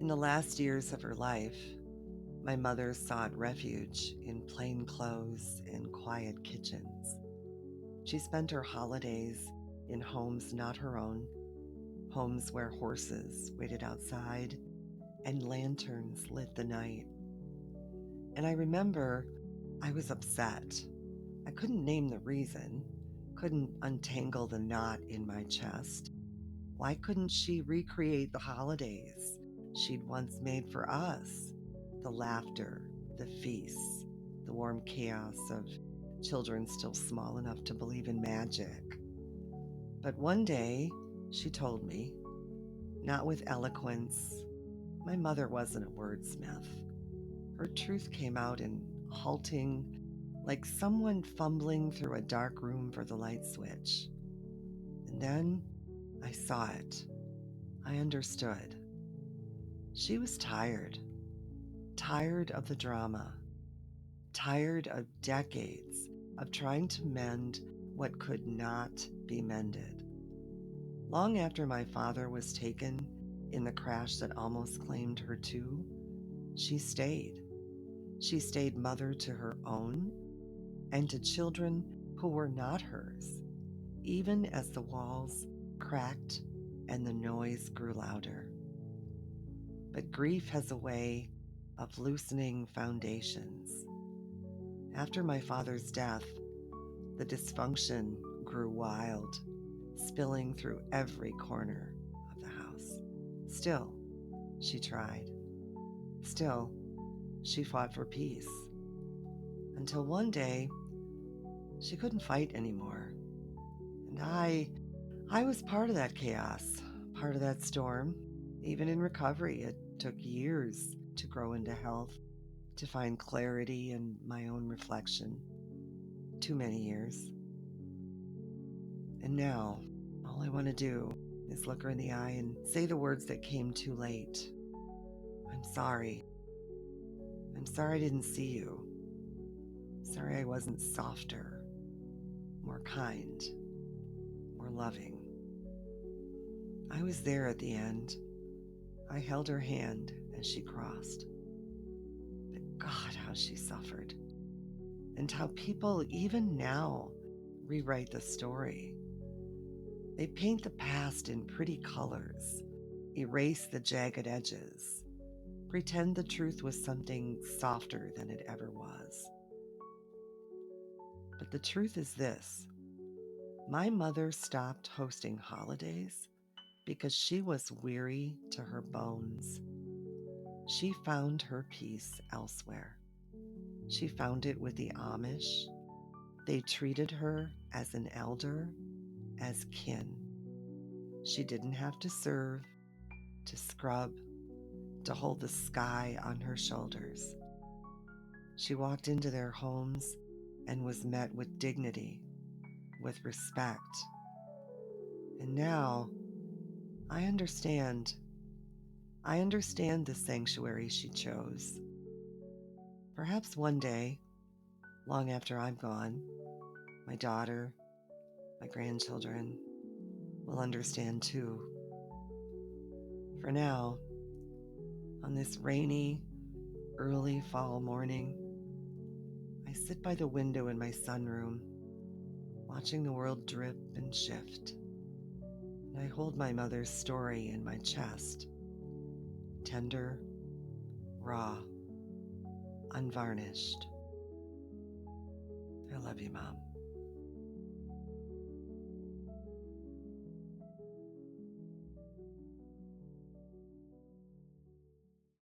In the last years of her life, my mother sought refuge in plain clothes and quiet kitchens. She spent her holidays in homes not her own, homes where horses waited outside and lanterns lit the night. And I remember I was upset. I couldn't name the reason, couldn't untangle the knot in my chest. Why couldn't she recreate the holidays she'd once made for us? The laughter, the feasts, the warm chaos of children still small enough to believe in magic. But one day, she told me, not with eloquence, my mother wasn't a wordsmith. Her truth came out in halting, like someone fumbling through a dark room for the light switch. And then I saw it. I understood. She was tired of the drama, tired of decades of trying to mend what could not be mended. Long after my father was taken in the crash that almost claimed her too, she stayed. She stayed mother to her own and to children who were not hers, even as the walls cracked and the noise grew louder. But grief has a way of loosening foundations. After my father's death, the dysfunction grew wild, spilling through every corner of the house. Still, she tried. Still, she fought for peace. Until one day, she couldn't fight anymore. And I was part of that chaos, part of that storm. Even in recovery, it took years to grow into health, to find clarity in my own reflection. Too many years. And now, all I want to do is look her in the eye and say the words that came too late. I'm sorry. I'm sorry I didn't see you. Sorry I wasn't softer, more kind, more loving. I was there at the end. I held her hand as she crossed. But God, how she suffered. And how people, even now, rewrite the story. They paint the past in pretty colors, erase the jagged edges, pretend the truth was something softer than it ever was. But the truth is this: my mother stopped hosting holidays because she was weary to her bones. She found her peace elsewhere. She found it with the Amish. They treated her as an elder, as kin. She didn't have to serve, to scrub, to hold the sky on her shoulders. She walked into their homes and was met with dignity, with respect. And now, I understand. I understand the sanctuary she chose. Perhaps one day, long after I'm gone, my daughter, my grandchildren will understand too. For now, on this rainy, early fall morning, I sit by the window in my sunroom, watching the world drip and shift. And I hold my mother's story in my chest, tender, raw, unvarnished. I love you, Mom.